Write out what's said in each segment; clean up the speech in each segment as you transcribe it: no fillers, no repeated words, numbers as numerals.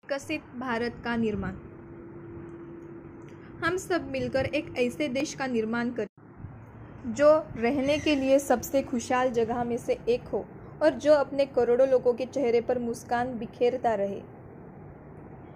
विकसित भारत का निर्माण। हम सब मिलकर एक ऐसे देश का निर्माण करें जो रहने के लिए सबसे खुशहाल जगह में से एक हो और जो अपने करोड़ों लोगों के चेहरे पर मुस्कान बिखेरता रहे।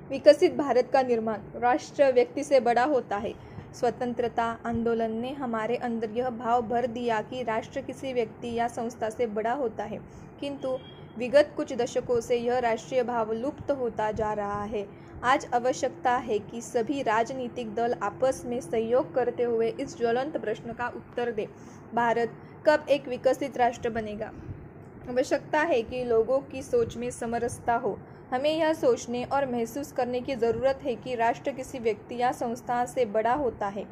विकसित भारत का निर्माण। राष्ट्र व्यक्ति से बड़ा होता है। स्वतंत्रता आंदोलन ने हमारे अंदर यह भाव भर दिया कि राष्ट्र किसी व्यक्ति या संस्था से बड़ा होता है, किंतु विगत कुछ दशकों से यह राष्ट्रीय भाव लुप्त होता जा रहा है। आज आवश्यकता है कि सभी राजनीतिक दल आपस में सहयोग करते हुए इस ज्वलंत प्रश्न का उत्तर दें। भारत कब एक विकसित राष्ट्र बनेगा? आवश्यकता है कि लोगों की सोच में समरसता हो। हमें यह सोचने और महसूस करने की ज़रूरत है कि राष्ट्र किसी व्यक्ति या संस्था से बड़ा होता है।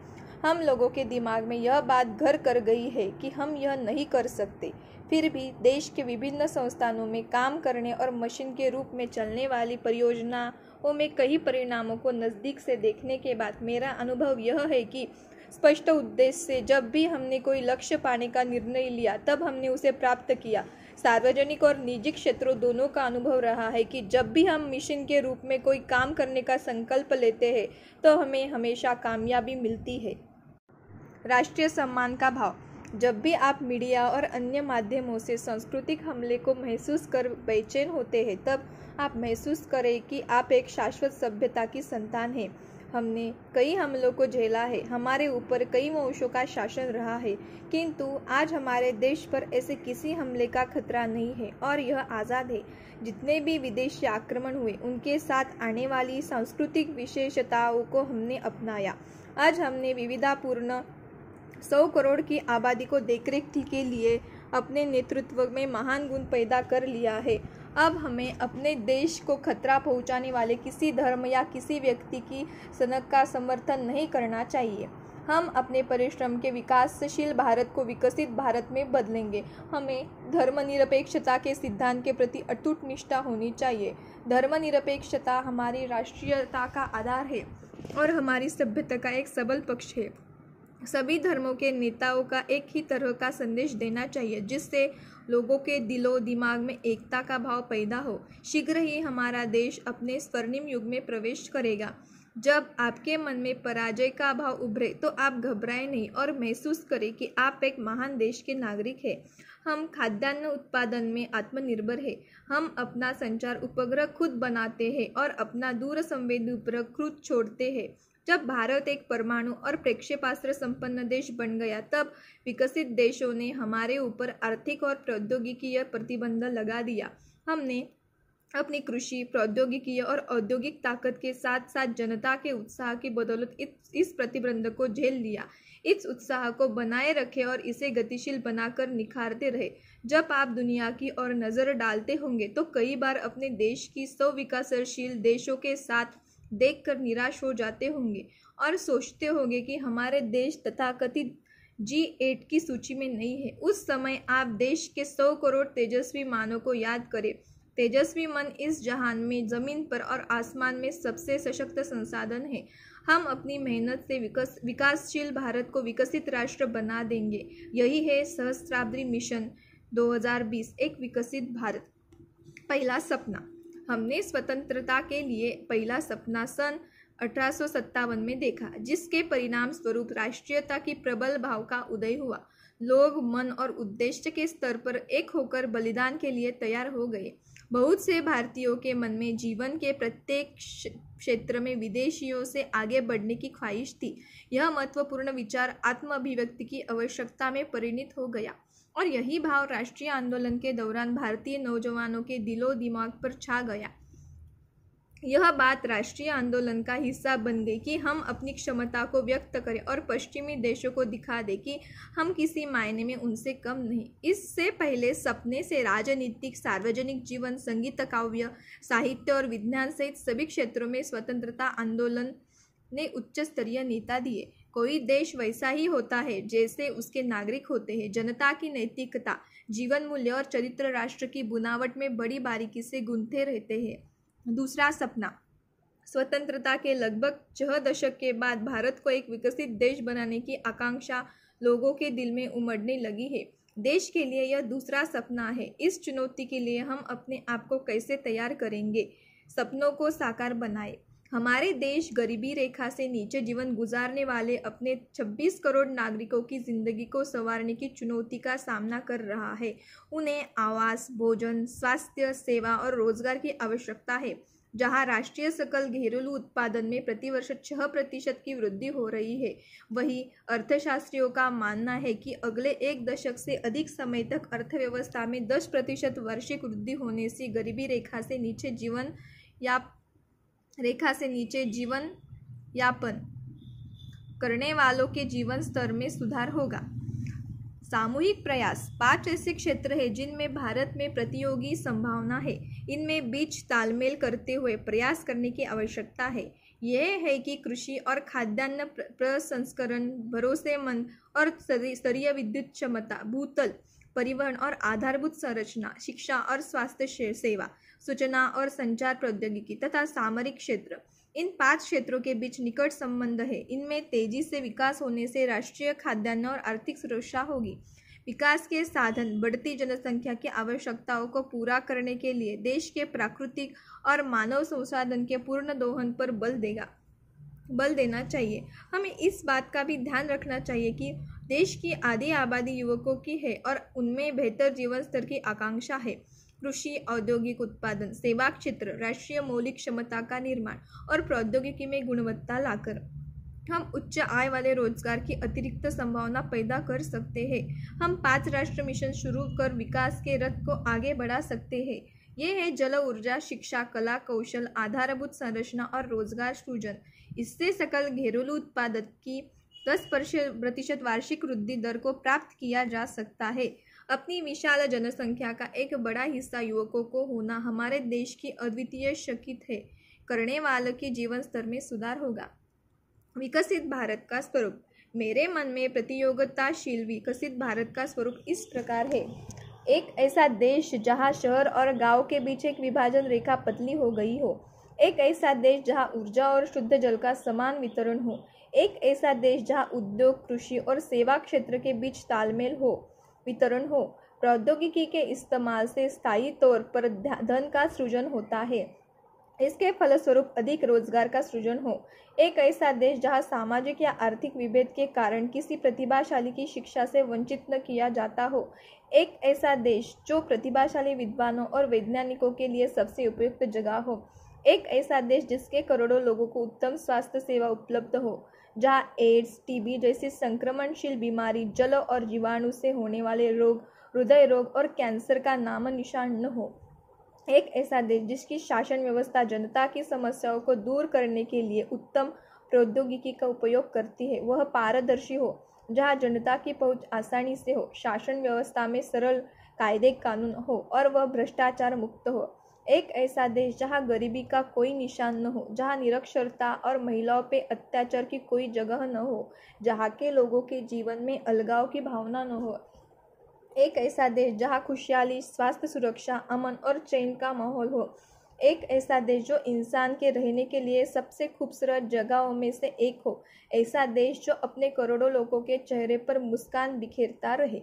हम लोगों के दिमाग में यह बात घर कर गई है कि हम यह नहीं कर सकते। फिर भी देश के विभिन्न संस्थानों में काम करने और मशीन के रूप में चलने वाली परियोजनाओं में कई परिणामों को नज़दीक से देखने के बाद मेरा अनुभव यह है कि स्पष्ट उद्देश्य से जब भी हमने कोई लक्ष्य पाने का निर्णय लिया तब हमने उसे प्राप्त किया। सार्वजनिक और निजी क्षेत्रों दोनों का अनुभव रहा है कि जब भी हम मिशन के रूप में कोई काम करने का संकल्प लेते हैं तो हमें हमेशा कामयाबी मिलती है। राष्ट्रीय सम्मान का भाव। जब भी आप मीडिया और अन्य माध्यमों से सांस्कृतिक हमले को महसूस कर बेचैन होते हैं तब आप महसूस करें कि आप एक शाश्वत सभ्यता की संतान हैं। हमने कई हमलों को झेला है, हमारे ऊपर कई वंशों का शासन रहा है, किंतु आज हमारे देश पर ऐसे किसी हमले का खतरा नहीं है और यह आज़ाद है। जितने भी विदेशी आक्रमण हुए उनके साथ आने वाली सांस्कृतिक विशेषताओं को हमने अपनाया। आज हमने विविधतापूर्ण 100 करोड़ की आबादी को देखरेख के लिए अपने नेतृत्व में महान गुण पैदा कर लिया है। अब हमें अपने देश को खतरा पहुंचाने वाले किसी धर्म या किसी व्यक्ति की सनक का समर्थन नहीं करना चाहिए। हम अपने परिश्रम के विकासशील भारत को विकसित भारत में बदलेंगे। हमें धर्मनिरपेक्षता के सिद्धांत के प्रति अटूट निष्ठा होनी चाहिए। धर्मनिरपेक्षता हमारी राष्ट्रीयता का आधार है और हमारी सभ्यता का एक सबल पक्ष है। सभी धर्मों के नेताओं का एक ही तरह का संदेश देना चाहिए जिससे लोगों के दिलो दिमाग में एकता का भाव पैदा हो। शीघ्र ही हमारा देश अपने स्वर्णिम युग में प्रवेश करेगा। जब आपके मन में पराजय का भाव उभरे तो आप घबराएं नहीं और महसूस करें कि आप एक महान देश के नागरिक हैं। हम खाद्यान्न उत्पादन में आत्मनिर्भर हैं। हम अपना संचार उपग्रह खुद बनाते हैं और अपना दूर संवेदी उपग्रह खुद छोड़ते हैं। जब भारत एक परमाणु और प्रक्षेपास्त्र संपन्न देश बन गया तब विकसित देशों ने हमारे ऊपर आर्थिक और प्रौद्योगिकीय प्रतिबंध लगा दिया। हमने अपनी कृषि, प्रौद्योगिकी और औद्योगिक ताकत के साथ साथ जनता के उत्साह की बदौलत इस प्रतिबंध को झेल लिया। इस उत्साह को बनाए रखे और इसे गतिशील बनाकर निखारते रहे। जब आप दुनिया की ओर नज़र डालते होंगे तो कई बार अपने देश की 100 विकासशील देशों के साथ देखकर निराश हो जाते होंगे और सोचते होंगे कि हमारे देश तथाकथित G8 की सूची में नहीं है। उस समय आप देश के 100 करोड़ तेजस्वी मानव को याद करें। तेजस्वी मन इस जहान में जमीन पर और आसमान में सबसे सशक्त संसाधन है। हम अपनी मेहनत से विकासशील भारत को विकसित राष्ट्र बना देंगे। यही है सहस्त्राब्दी मिशन 2020 एक विकसित भारत। पहला सपना। हमने स्वतंत्रता के लिए पहला सपना सन 1857 में देखा, जिसके परिणाम स्वरूप राष्ट्रीयता की प्रबल भाव का उदय हुआ। लोग मन और उद्देश्य के स्तर पर एक होकर बलिदान के लिए तैयार हो गए। बहुत से भारतीयों के मन में जीवन के प्रत्येक क्षेत्र में विदेशियों से आगे बढ़ने की ख्वाहिश थी। यह महत्वपूर्ण विचार आत्म अभिव्यक्ति की आवश्यकता में परिणत हो गया और यही भाव राष्ट्रीय आंदोलन के दौरान भारतीय नौजवानों के दिलो दिमाग पर छा गया। यह बात राष्ट्रीय आंदोलन का हिस्सा बन गई कि हम अपनी क्षमता को व्यक्त करें और पश्चिमी देशों को दिखा दें कि हम किसी मायने में उनसे कम नहीं। इससे पहले सपने से राजनीतिक, सार्वजनिक जीवन, संगीत, काव्य, साहित्य और विज्ञान सहित सभी क्षेत्रों में स्वतंत्रता आंदोलन ने उच्च स्तरीय नेता दिए। कोई देश वैसा ही होता है जैसे उसके नागरिक होते हैं। जनता की नैतिकता, जीवन मूल्य और चरित्र राष्ट्र की बुनावट में बड़ी बारीकी से गूंथे रहते हैं। दूसरा सपना। स्वतंत्रता के लगभग 6 दशक के बाद भारत को एक विकसित देश बनाने की आकांक्षा लोगों के दिल में उमड़ने लगी है। देश के लिए यह दूसरा सपना है। इस चुनौती के लिए हम अपने आप को कैसे तैयार करेंगे? सपनों को साकार बनाए। हमारे देश गरीबी रेखा से नीचे जीवन गुजारने वाले अपने 26 करोड़ नागरिकों की जिंदगी को संवारने की चुनौती का सामना कर रहा है। उन्हें आवास, भोजन, स्वास्थ्य सेवा और रोजगार की आवश्यकता है। जहां राष्ट्रीय सकल घरेलू उत्पादन में प्रतिवर्ष 6% की वृद्धि हो रही है, वहीं अर्थशास्त्रियों का मानना है कि अगले एक दशक से अधिक समय तक अर्थव्यवस्था में 10% वार्षिक वृद्धि होने से गरीबी रेखा से नीचे जीवन यापन करने वालों के जीवन स्तर में सुधार होगा। सामूहिक प्रयास 5 ऐसे क्षेत्र हैं जिनमें भारत में प्रतियोगी संभावना है। इनमें बीच तालमेल करते हुए प्रयास करने की आवश्यकता है। यह है कि कृषि और खाद्यान्न प्रसंस्करण, भरोसेमंद और स्तरीय विद्युत क्षमता, भूतल परिवहन और आधारभूत संरचना, शिक्षा और स्वास्थ्य सेवा, सूचना और संचार प्रौद्योगिकी तथा सामरिक क्षेत्र। इन 5 क्षेत्रों के बीच निकट संबंध है। इनमें तेजी से विकास होने से राष्ट्रीय खाद्यान्न और आर्थिक सुरक्षा होगी। विकास के साधन बढ़ती जनसंख्या की आवश्यकताओं को पूरा करने के लिए देश के प्राकृतिक और मानव संसाधन के पूर्ण दोहन पर बल देना चाहिए। हमें इस बात का भी ध्यान रखना चाहिए कि देश की आधी आबादी युवकों की है और उनमें बेहतर जीवन स्तर की आकांक्षा है। कृषि, औद्योगिक उत्पादन, सेवा क्षेत्र, राष्ट्रीय मौलिक क्षमता का निर्माण और प्रौद्योगिकी में गुणवत्ता लाकर हम उच्च आय वाले रोजगार की अतिरिक्त संभावना पैदा कर सकते हैं। हम 5 राष्ट्र मिशन शुरू कर विकास के रथ को आगे बढ़ा सकते हैं। ये है जल, ऊर्जा, शिक्षा, कला, कौशल, आधारभूत संरचना और रोजगार सृजन। इससे सकल घरेलू उत्पादन की 10% वार्षिक वृद्धि दर को प्राप्त किया जा सकता है। अपनी विशाल जनसंख्या का एक बड़ा हिस्सा युवकों को होना हमारे देश की अद्वितीय शक्ति है करने वालों के जीवन स्तर में सुधार होगा। विकसित भारत का स्वरूप। मेरे मन में प्रतियोगिताशील विकसित भारत का स्वरूप इस प्रकार है। एक ऐसा देश जहां शहर और गांव के बीच एक विभाजन रेखा पतली हो गई हो। एक ऐसा देश जहां ऊर्जा और शुद्ध जल का समान वितरण हो। एक ऐसा देश जहां उद्योग, कृषि और सेवा क्षेत्र के बीच तालमेल वितरण हो। प्रौद्योगिकी के इस्तेमाल से स्थायी तौर पर धन का सृजन होता है। इसके फलस्वरूप अधिक रोजगार का सृजन हो। एक ऐसा देश जहां सामाजिक या आर्थिक विभेद के कारण किसी प्रतिभाशाली की शिक्षा से वंचित न किया जाता हो। एक ऐसा देश जो प्रतिभाशाली विद्वानों और वैज्ञानिकों के लिए सबसे उपयुक्त जगह हो। एक ऐसा देश जिसके करोड़ों लोगों को उत्तम स्वास्थ्य सेवा उपलब्ध हो, जहां एड्स, टीबी जैसी संक्रमणशील बीमारी, जल और जीवाणु से होने वाले रोग, हृदय रोग और कैंसर का नाम निशान न हो। एक ऐसा देश जिसकी शासन व्यवस्था जनता की समस्याओं को दूर करने के लिए उत्तम प्रौद्योगिकी का उपयोग करती है। वह पारदर्शी हो, जहां जनता की पहुंच आसानी से हो, शासन व्यवस्था में सरल कायदे कानून हो और वह भ्रष्टाचार मुक्त हो। एक ऐसा देश जहां गरीबी का कोई निशान न हो, जहां निरक्षरता और महिलाओं पे अत्याचार की कोई जगह न हो, जहां के लोगों के जीवन में अलगाव की भावना न हो। एक ऐसा देश जहां खुशहाली, स्वास्थ्य सुरक्षा, अमन और चैन का माहौल हो। एक ऐसा देश जो इंसान के रहने के लिए सबसे खूबसूरत जगहों में से एक हो। ऐसा देश जो अपने करोड़ों लोगों के चेहरे पर मुस्कान बिखेरता रहे।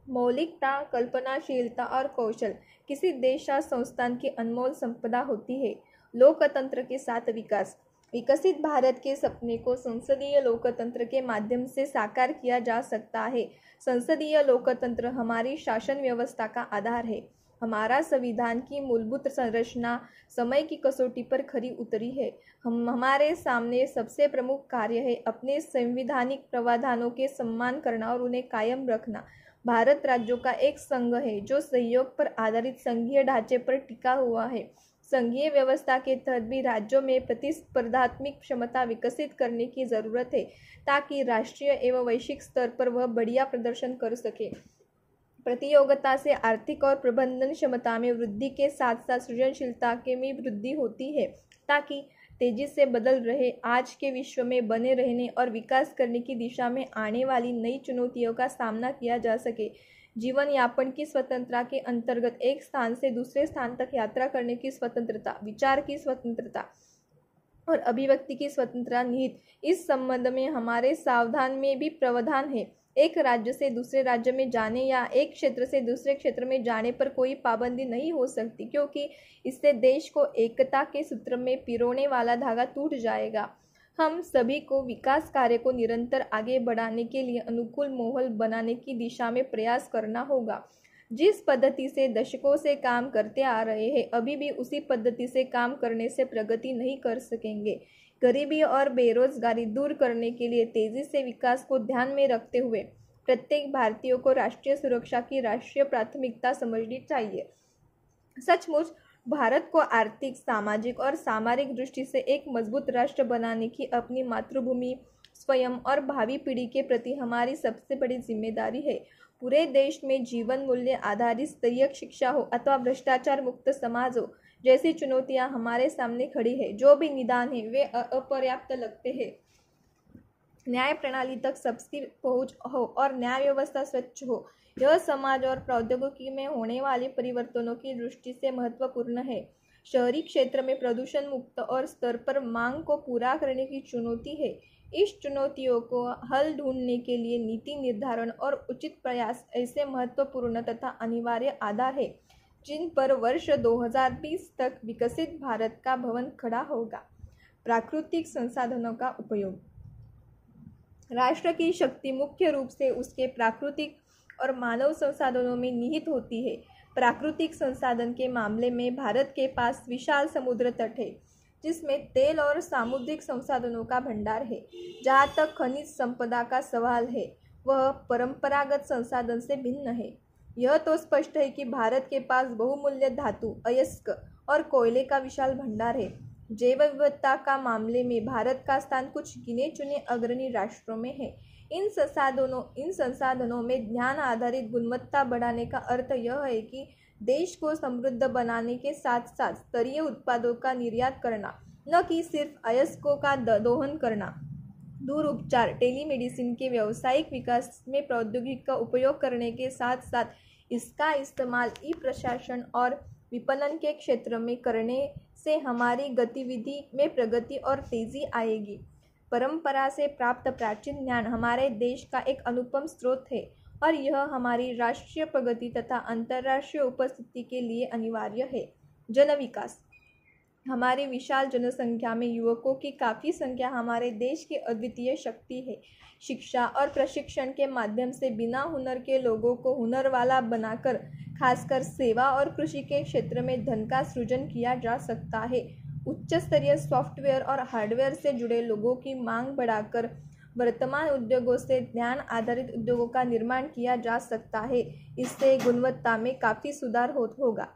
मौलिकता, कल्पनाशीलता और कौशल किसी देश या संस्थान की अनमोल संपदा होती है। लोकतंत्र के साथ विकास। विकसित भारत के सपने को संसदीय लोकतंत्र के माध्यम से साकार किया जा सकता है। संसदीय लोकतंत्र हमारी शासन व्यवस्था का आधार है। हमारा संविधान की मूलभूत संरचना समय की कसौटी पर खरी उतरी है। हमारे सामने सबसे प्रमुख कार्य है अपने संवैधानिक प्रावधानों के सम्मान करना और उन्हें कायम रखना। भारत राज्यों का एक संघ है जो सहयोग पर आधारित संघीय ढांचे पर टिका हुआ है। संघीय व्यवस्था के तहत भी राज्यों में प्रतिस्पर्धात्मक क्षमता विकसित करने की जरूरत है ताकि राष्ट्रीय एवं वैश्विक स्तर पर वह बढ़िया प्रदर्शन कर सके। प्रतियोगिता से आर्थिक और प्रबंधन क्षमता में वृद्धि के साथ साथ सृजनशीलता के में वृद्धि होती है ताकि तेजी से बदल रहे आज के विश्व में बने रहने और विकास करने की दिशा में आने वाली नई चुनौतियों का सामना किया जा सके। जीवन यापन की स्वतंत्रता के अंतर्गत एक स्थान से दूसरे स्थान तक यात्रा करने की स्वतंत्रता, विचार की स्वतंत्रता और अभिव्यक्ति की स्वतंत्रता निहित इस संबंध में हमारे संविधान में भी प्रावधान है। एक राज्य से दूसरे राज्य में जाने या एक क्षेत्र से दूसरे क्षेत्र में जाने पर कोई पाबंदी नहीं हो सकती, क्योंकि इससे देश को एकता के सूत्र में पिरोने वाला धागा टूट जाएगा। हम सभी को विकास कार्य को निरंतर आगे बढ़ाने के लिए अनुकूल माहौल बनाने की दिशा में प्रयास करना होगा। जिस पद्धति से दशकों से काम करते आ रहे हैं, अभी भी उसी पद्धति से काम करने से प्रगति नहीं कर सकेंगे। गरीबी और बेरोजगारी दूर करने के लिए तेजी से विकास को ध्यान में रखते हुए प्रत्येक भारतीय को राष्ट्रीय सुरक्षा की राष्ट्रीय प्राथमिकता समझनी चाहिए। सचमुच भारत को आर्थिक, सामाजिक और सामरिक दृष्टि से एक मजबूत राष्ट्र बनाने की अपनी मातृभूमि, स्वयं और भावी पीढ़ी के प्रति हमारी सबसे बड़ी जिम्मेदारी है। पूरे देश में जीवन मूल्य आधारित स्तरीय शिक्षा हो अथवा भ्रष्टाचार मुक्त समाज हो, जैसी चुनौतियां हमारे सामने खड़ी है, जो भी निदान है वे अपर्याप्त लगते हैं। न्याय प्रणाली तक सबकी पहुंच हो और न्याय व्यवस्था स्वच्छ हो, यह समाज और प्रौद्योगिकी में होने वाले परिवर्तनों की दृष्टि से महत्वपूर्ण है। शहरी क्षेत्र में प्रदूषण मुक्त और स्तर पर मांग को पूरा करने की चुनौती है। इस चुनौतियों को हल ढूंढने के लिए नीति निर्धारण और उचित प्रयास ऐसे महत्वपूर्ण तथा अनिवार्य आधार है जिन पर वर्ष 2020 तक विकसित भारत का भवन खड़ा होगा। प्राकृतिक संसाधनों का उपयोग। राष्ट्र की शक्ति मुख्य रूप से उसके प्राकृतिक और मानव संसाधनों में निहित होती है। प्राकृतिक संसाधन के मामले में भारत के पास विशाल समुद्र तट है, जिसमें तेल और सामुद्रिक संसाधनों का भंडार है। जहाँ तक खनिज संपदा का सवाल है, वह परंपरागत संसाधन से भिन्न है। यह तो स्पष्ट है कि भारत के पास बहुमूल्य धातु, अयस्क और कोयले का विशाल भंडार है। जैव विविधता का मामले में भारत का स्थान कुछ गिने चुने अग्रणी राष्ट्रों में है। इन संसाधनों में ध्यान आधारित गुणवत्ता बढ़ाने का अर्थ यह है कि देश को समृद्ध बनाने के साथ साथ स्तरीय उत्पादों का निर्यात करना, न कि सिर्फ अयस्कों का दोहन करना। दूर उपचार, टेलीमेडिसिन के व्यावसायिक विकास में प्रौद्योगिकी का उपयोग करने के साथ साथ इसका इस्तेमाल ई प्रशासन और विपणन के क्षेत्र में करने से हमारी गतिविधि में प्रगति और तेजी आएगी। परंपरा से प्राप्त प्राचीन ज्ञान हमारे देश का एक अनुपम स्रोत है और यह हमारी राष्ट्रीय प्रगति तथा अंतर्राष्ट्रीय उपस्थिति के लिए अनिवार्य है। जन विकास। हमारी विशाल जनसंख्या में युवकों की काफ़ी संख्या हमारे देश की अद्वितीय शक्ति है। शिक्षा और प्रशिक्षण के माध्यम से बिना हुनर के लोगों को हुनर वाला बनाकर खासकर सेवा और कृषि के क्षेत्र में धन का सृजन किया जा सकता है। उच्च स्तरीय सॉफ्टवेयर और हार्डवेयर से जुड़े लोगों की मांग बढ़ाकर वर्तमान उद्योगों से ध्यान आधारित उद्योगों का निर्माण किया जा सकता है। इससे गुणवत्ता में काफ़ी सुधार होगा।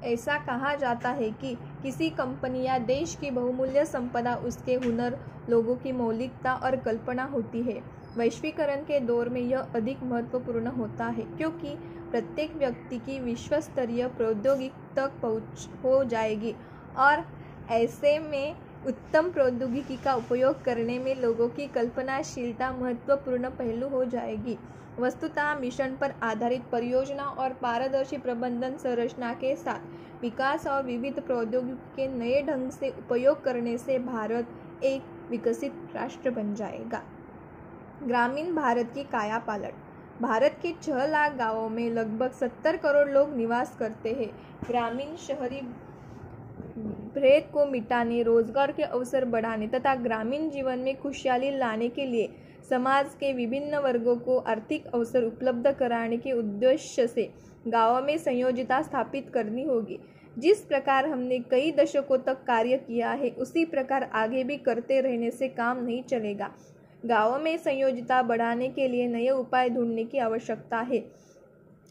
ऐसा कहा जाता है कि किसी कंपनी या देश की बहुमूल्य संपदा उसके हुनर, लोगों की मौलिकता और कल्पना होती है। वैश्वीकरण के दौर में यह अधिक महत्वपूर्ण होता है, क्योंकि प्रत्येक व्यक्ति की विश्व स्तरीय प्रौद्योगिकी तक पहुँच हो जाएगी और ऐसे में उत्तम प्रौद्योगिकी का उपयोग करने में लोगों की कल्पनाशीलता महत्वपूर्ण पहलू हो जाएगी। वस्तुतः मिशन पर आधारित परियोजना और पारदर्शी प्रबंधन संरचना के साथ विकास और विविध प्रौद्योगिकी के नए ढंग से उपयोग करने से भारत एक विकसित राष्ट्र बन जाएगा। ग्रामीण भारत की काया पलट। भारत के 6 लाख गांवों में लगभग 70 करोड़ लोग निवास करते हैं। ग्रामीण शहरी भेद को मिटाने, रोजगार के अवसर बढ़ाने तथा ग्रामीण जीवन में खुशहाली लाने के लिए समाज के विभिन्न वर्गों को आर्थिक अवसर उपलब्ध कराने के उद्देश्य से गांवों में संयोजिता स्थापित करनी होगी। जिस प्रकार हमने कई दशकों तक कार्य किया है, उसी प्रकार आगे भी करते रहने से काम नहीं चलेगा। गांवों में संयोजिता बढ़ाने के लिए नए उपाय ढूंढने की आवश्यकता है।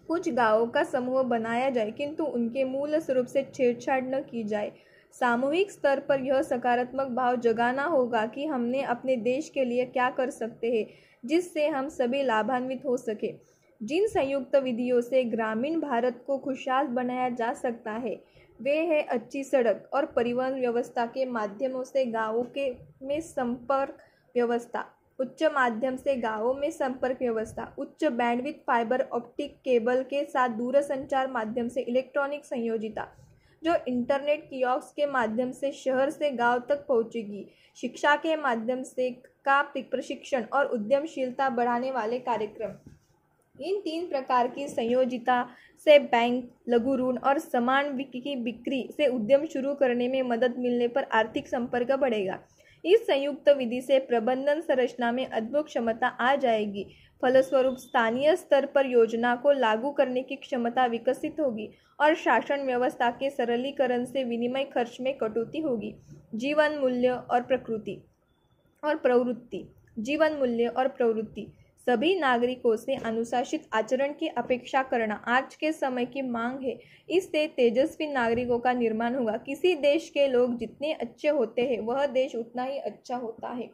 कुछ गांवों का समूह बनाया जाए, किंतु उनके मूल स्वरूप से छेड़छाड़ न की जाए। सामूहिक स्तर पर यह सकारात्मक भाव जगाना होगा कि हमने अपने देश के लिए क्या कर सकते हैं, जिससे हम सभी लाभान्वित हो सके। जिन संयुक्त विधियों से ग्रामीण भारत को खुशहाल बनाया जा सकता है, वे है अच्छी सड़क और परिवहन व्यवस्था के माध्यमों से गाँवों में संपर्क व्यवस्था, उच्च माध्यम से गाँवों में संपर्क व्यवस्था, उच्च बैंडविड्थ फाइबर ऑप्टिक केबल के साथ दूरसंचार माध्यम से इलेक्ट्रॉनिक संयोजिता, जो इंटरनेट कियोस्क के माध्यम से शहर से गांव तक पहुंचेगी। शिक्षा के माध्यम से का प्रशिक्षण और उद्यमशीलता बढ़ाने वाले कार्यक्रम। इन 3 प्रकार की संयोजिता से बैंक, लघु ऋण और समान की बिक्री से उद्यम शुरू करने में मदद मिलने पर आर्थिक संपर्क बढ़ेगा। इस संयुक्त विधि से प्रबंधन संरचना में अद्भुत क्षमता आ जाएगी। फलस्वरूप स्थानीय स्तर पर योजना को लागू करने की क्षमता विकसित होगी और शासन व्यवस्था के सरलीकरण से विनिमय खर्च में कटौती होगी। जीवन मूल्य और प्रवृत्ति। जीवन मूल्य और प्रवृत्ति। सभी नागरिकों से अनुशासित आचरण की अपेक्षा करना आज के समय की मांग है। इससे तेजस्वी नागरिकों का निर्माण होगा। किसी देश के लोग जितने अच्छे होते हैं वह देश उतना ही अच्छा होता है।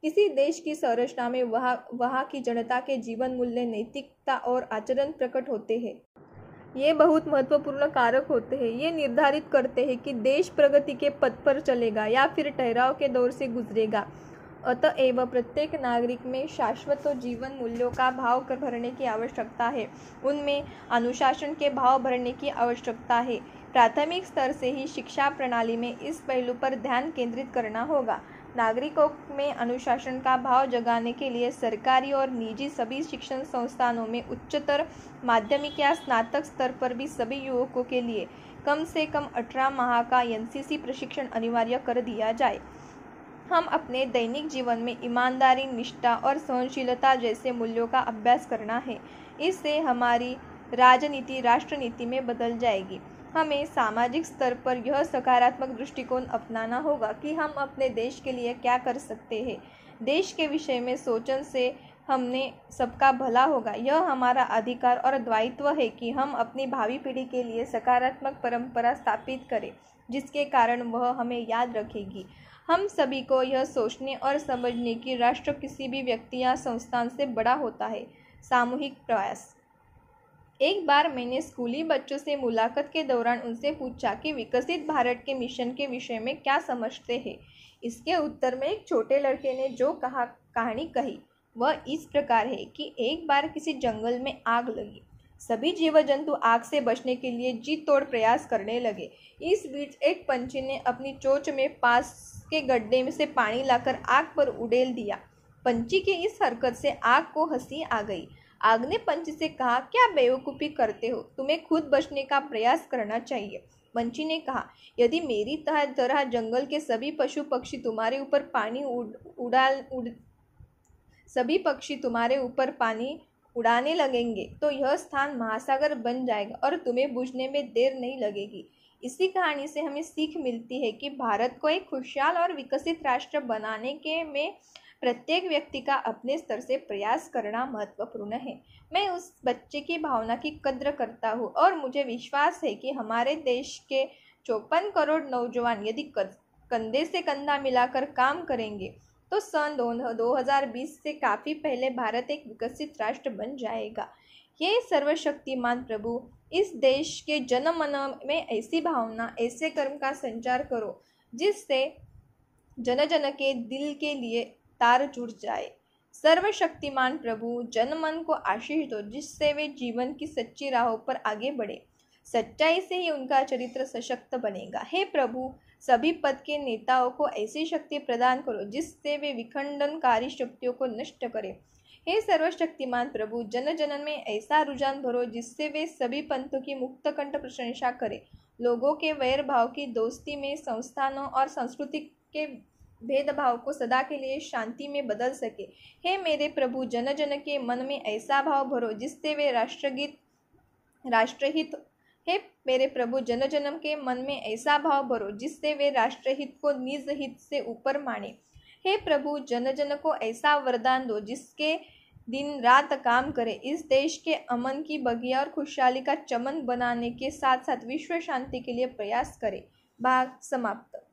किसी देश की संरचना में वहाँ की जनता के जीवन मूल्य, नैतिकता और आचरण प्रकट होते हैं। ये बहुत महत्वपूर्ण कारक होते हैं। ये निर्धारित करते हैं कि देश प्रगति के पथ पर चलेगा या फिर ठहराव के दौर से गुजरेगा। अतएव प्रत्येक नागरिक में शाश्वत जीवन मूल्यों का भाव भरने की आवश्यकता है। उनमें अनुशासन के भाव भरने की आवश्यकता है। प्राथमिक स्तर से ही शिक्षा प्रणाली में इस पहलू पर ध्यान केंद्रित करना होगा। नागरिकों में अनुशासन का भाव जगाने के लिए सरकारी और निजी सभी शिक्षण संस्थानों में उच्चतर माध्यमिक या स्नातक स्तर पर भी सभी युवकों के लिए कम से कम 18 माह का एनसीसी प्रशिक्षण अनिवार्य कर दिया जाए। हम अपने दैनिक जीवन में ईमानदारी, निष्ठा और सहनशीलता जैसे मूल्यों का अभ्यास करना है। इससे हमारी राजनीति राष्ट्रनीति में बदल जाएगी। हमें सामाजिक स्तर पर यह सकारात्मक दृष्टिकोण अपनाना होगा कि हम अपने देश के लिए क्या कर सकते हैं। देश के विषय में सोचने से हमने सबका भला होगा। यह हमारा अधिकार और दायित्व है कि हम अपनी भावी पीढ़ी के लिए सकारात्मक परंपरा स्थापित करें, जिसके कारण वह हमें याद रखेगी। हम सभी को यह सोचने और समझने कि राष्ट्र किसी भी व्यक्ति या संस्थान से बड़ा होता है। सामूहिक प्रयास। एक बार मैंने स्कूली बच्चों से मुलाकात के दौरान उनसे पूछा कि विकसित भारत के मिशन के विषय में क्या समझते हैं। इसके उत्तर में एक छोटे लड़के ने जो कहानी कही वह इस प्रकार है कि एक बार किसी जंगल में आग लगी। सभी जीव जंतु आग से बचने के लिए जी तोड़ प्रयास करने लगे। इस बीच एक पंछी ने अपनी चोंच में पास के गड्ढे में से पानी लाकर आग पर उड़ेल दिया। पंछी की इस हरकत से आग को हंसी आ गई। आग ने पंछी से कहा, क्या बेवकूफ़ी करते हो, तुम्हें खुद बचने का प्रयास करना चाहिए। पंछी ने कहा, यदि मेरी तरह जंगल के सभी पशु पक्षी तुम्हारे ऊपर पानी उड़ाने लगेंगे तो यह स्थान महासागर बन जाएगा और तुम्हें बुझने में देर नहीं लगेगी। इसी कहानी से हमें सीख मिलती है कि भारत को एक खुशहाल और विकसित राष्ट्र बनाने के में प्रत्येक व्यक्ति का अपने स्तर से प्रयास करना महत्वपूर्ण है। मैं उस बच्चे की भावना की कद्र करता हूँ और मुझे विश्वास है कि हमारे देश के 54 करोड़ नौजवान यदि कंधे से कंधा मिलाकर काम करेंगे तो सन 2020 से काफ़ी पहले भारत एक विकसित राष्ट्र बन जाएगा। ये सर्वशक्तिमान प्रभु, इस देश के जन मन में ऐसी भावना, ऐसे कर्म का संचार करो जिससे जन जन के दिल के लिए तार जुड़ जाए। सर्वशक्तिमान प्रभु, जनमन को आशीष दो जिससे वे जीवन की सच्ची राहों पर आगे बढ़े। सच्चाई से ही उनका चरित्र सशक्त बनेगा। हे प्रभु, सभी पद के नेताओं को ऐसी शक्ति प्रदान करो जिससे वे विखंडनकारी शक्तियों को नष्ट करें। हे सर्वशक्तिमान प्रभु, जन जन में ऐसा रुझान भरो जिससे वे सभी पंथों की मुक्त कंठ प्रशंसा करें। लोगों के वैर भाव की दोस्ती में, संस्थानों और संस्कृति के भेदभाव को सदा के लिए शांति में बदल सके। हे मेरे प्रभु, जन जन के मन में ऐसा भाव भरो जिससे वे राष्ट्रहित हे मेरे प्रभु, जन जन के मन में ऐसा भाव भरो जिससे वे राष्ट्रहित को निज हित से ऊपर माने। हे प्रभु, जन जन को ऐसा वरदान दो जिसके दिन रात काम करे, इस देश के अमन की बगिया और खुशहाली का चमन बनाने के साथ साथ विश्व शांति के लिए प्रयास करे। भाग समाप्त।